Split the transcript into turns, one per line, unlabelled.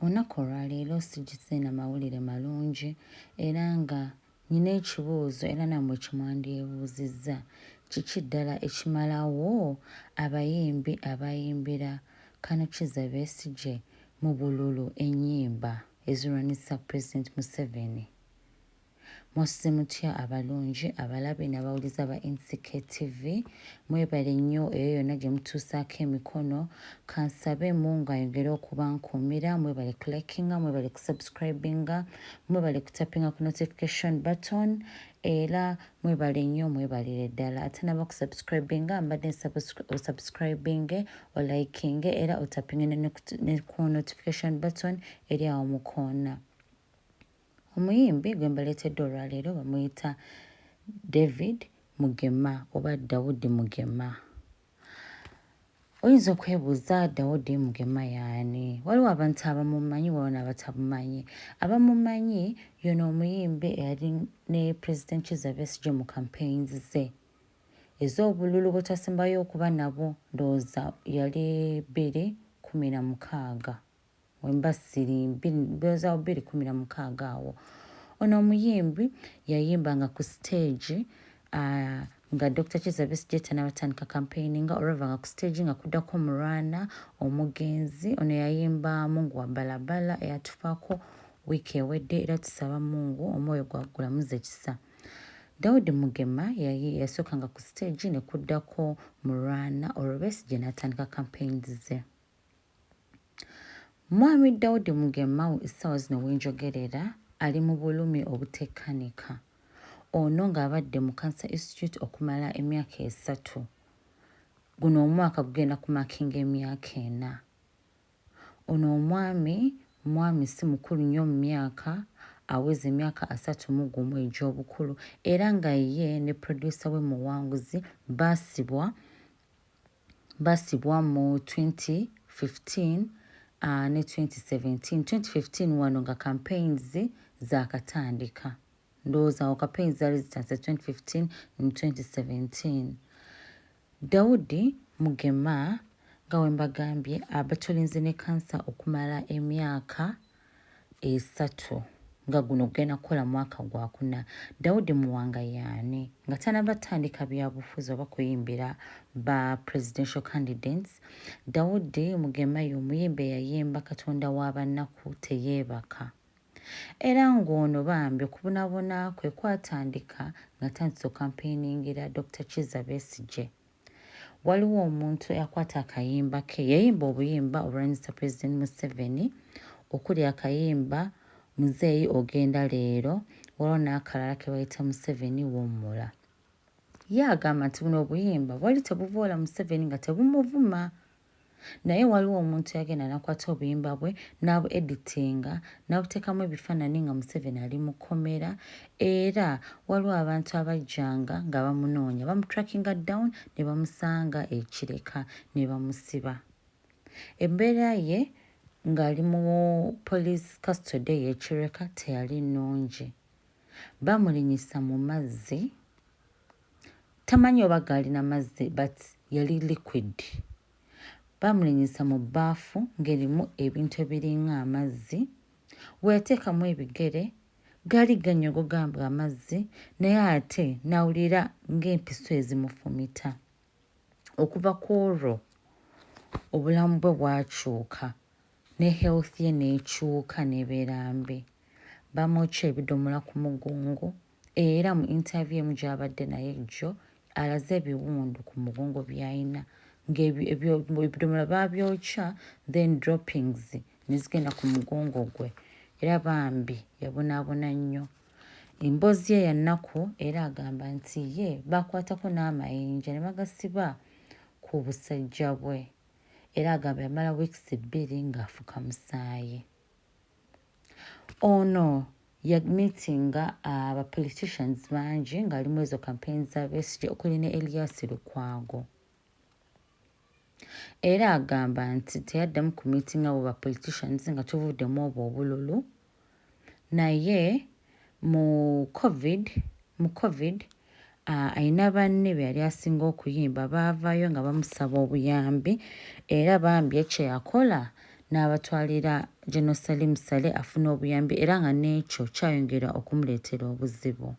Olunaku olwaleero sigize na mawulire malungi era nga nina ekibuuzo era nammwe kimwandyebuuzizza. Kiki ddala ekimalawo abayimbi abayimbira Kanokiza Besigye mu bululu ennyimba ezirwanisa Pulezidenti Museveni? Mwasize mutya abalungi abalabi n'abawuliza ba NCK TV, mwebale nnyo eyo yonna gye mutuusaako emikono. Kansabe Mungu ayongere okuba nkuumira, mwebale kulikinga, mwebale kusubscribinga, mwebale kutapinga ku notification button era mwebale nnyo mwebalire ddala. Ate naba kusubscribinga mbadde osubscribinge, olikinge era otapinge ne ku notification button eri awo mu koona. Omuyimbi gwe mbaleetedde olwaleero bamuyita David Mugema oba Daudi Mugema. Oyinza okwebuuza Daudi Mugema y'ani? Waliwo abantu abamumanyi, waliwo n'abatamumanyi. Abamumanyi yono omuyimbi eyali ne Pulezidenti Kizza Besigye mu campaigns ze ez'obululu bwe twasembayo okuba nabo, ndowooza yali 2016. Wemba sirimbi ndowooza 2016 awo. Ono omuyimbi yayimbanga ku stage nga Dr. Kizza Besigye tannabatandika campaigninga, olwavanga ku stage nga kuddako omulwana omugenzi. Ono yayimba Mungu wa balabala eyatufaako wiiki ewedde era tusaba Mungu omwoyo gwagulamuze kisa. Daudi Mugema yasookanga ku stage ne kuddako mulwana, olwo Besigye n'atandika campaigns ze. Mwami Daudi Mugema essaawa zino wenjogerera ali mu bulumi obutekkanika. Ono ng'abadde mu Cancer Institute okumala emyaka 3. Guno omwaka gugenda kumakinga emyaka 4. Ono omwami si mukulu nnyo mu myaka, aweza emyaka 31 egy'obukulu era nga ye ne producer we muwanguzi baasibwa mu 2015 ne 2017. 2015 wano nga campaigns zaakatandika. Ndowooza awo campaigns zaali zitandise 2015 ne 2017. Daudi Mugema nga we mbagambye abatulinze ne kansa okumala emyaka 3 nga guno gugenda kukola mwaka gwa 4. Daudi Muwanga y'ani? Nga tannabatandika byabufuzi oba kuyimbira ba presidential candidates. Daudi Mugema y'omuyimbi eyayimba Katonda w'abannaku teyeebaka. Era ng'ono bambi okubonabona kwe kwatandika nga tandise okampeiningira Dr. Kizza Besigye. Waliwo omuntu eyakwata akayimba ke, yayimba obuyimba obulwanyisa Pulezidenti Museveni, okuli akayimba Muzeeyi ogenda leero, waliwo n'akalala ke bayita Museveni w'ommula. Ye agamba nti buno obuyimba bwali tebuvoola Museveni nga tebumuvuma. Naye waliwo omuntu yagenda n'akwata obuyimba bwe n'abu editinga n'abuteekamu ebifaananyi nga Museveni ali mu kkomera, era waliwo abantu abajjanga nga bamunoonya, bamutrackinga down ne bamusanga ekireka ne bamusiba. Embeera ye ng'ali mu police custody y'ekireka teyali nnungi. Bamulinyisa mu mazzi, tamanyi oba gaalina mazzi but yali liquid. Bamulinyisa mu bbaafu ng'erimu ebintu ebiringa amazzi. We yateekamu ebigere gaali ganyogoga amazzi, naye ate n'awulira ng'empiso ezimufumita. Okuva ku olwo obulamu bwe bwakyuka ne health ye n'ekyuka n'ebeera mbi. Bamwokya ebidomola ku mugongo era mu interview emu gy'abadde naye jjo alaze ebiwundu ku mugongo by'alina. Ebidomola baabyokya then droppings ne zigenda ku mugongo gwe era bambi yabonaabona nnyo. Emboozi ye ya nnaku era agamba nti ye baakwatako n'amayinja ne bagasiba ku busajja bwe era agamba yamala weeks 2 ng'afuka musaayi. Ono yamiitinga aba-politicians bangi ng'ali mu ezo campaigns za Besigye okuli ne Elias Lukwago. Era agamba nti teyaddamu ku miitinga abo ba-politicians nga tuvuddemu obwo obululu. Naye mu COVID ayina banne be yali asinga okuyimba baavaayo nga bamusaba obuyambi era bambi ekyo yakola n'abatwalira General Salim Saleh afuna obuyambi era nga n'ekyo kyayongera okumuleetera obuzibu.